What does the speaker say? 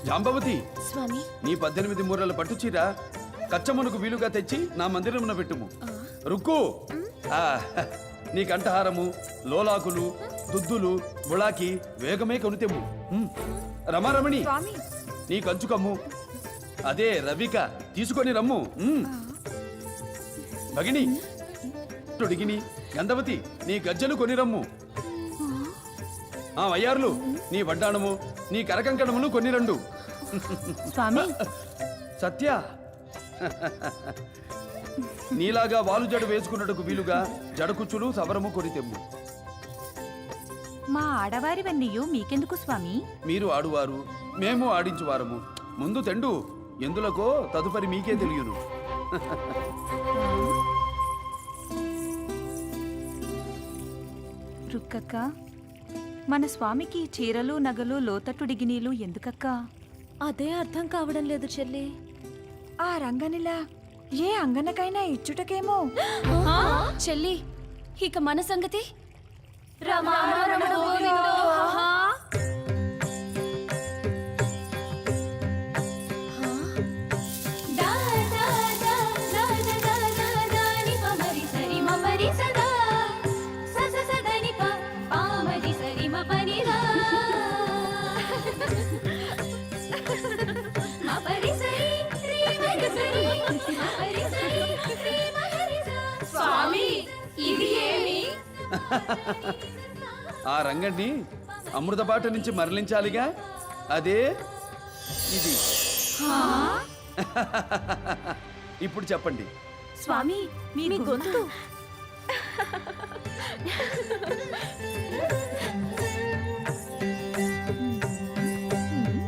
జాంబవతి, స్వామి నీ 18 మూరల పట్టు చీర కచ్చమ్మనుకు వీలుగా తెచ్చి నా మందిరమున పెట్టుము. రుక్కు, నీ కంఠహారము, లోలాకులు, దుద్దులు, బుళాకి వేగమే కొనితెమ్ము. రమారమణి, నీ కంచుకమ్ము, అదే రవిక తీసుకొని రమ్ము. భగిని, టుడిగిని, గంధవతి, నీ గజ్జలు కొని రమ్ము. వయ్యారులు, నీ వడ్డాణము, నీ కరకంకణములు కొని రండు. స్వామి, సత్య, నీలాగా వాలు జడ వేసుకున్నట్టుకు వీలుగా జడకుచ్చులు సవరము కొని తెమ్ము. మా ఆడవారివన్నీయు మీకెందుకు స్వామి? మీరు ఆడువారు, మేము ఆడించువారము. ముందు తెండు, ఎందులకో తదుపరి మీకే తెలియను. రుక్కక్క, మన స్వామికి చీరలు నగలు లోతట్టుడిగినీలు ఎందుకక్క? అదే అర్థం కావడం లేదు చెల్లి. ఆ రంగనిలా ఏ అంగనకైనా ఇచ్చుటకేమో. చెల్లి, ఇక మన సంగతి స్వామి, ఇది ఏమి? ఆ రంగణ్ణి అమృతబాట నుంచి మరలించాలిగా, అదే ఇది. ఇప్పుడు చెప్పండి స్వామి, మీ గొంతు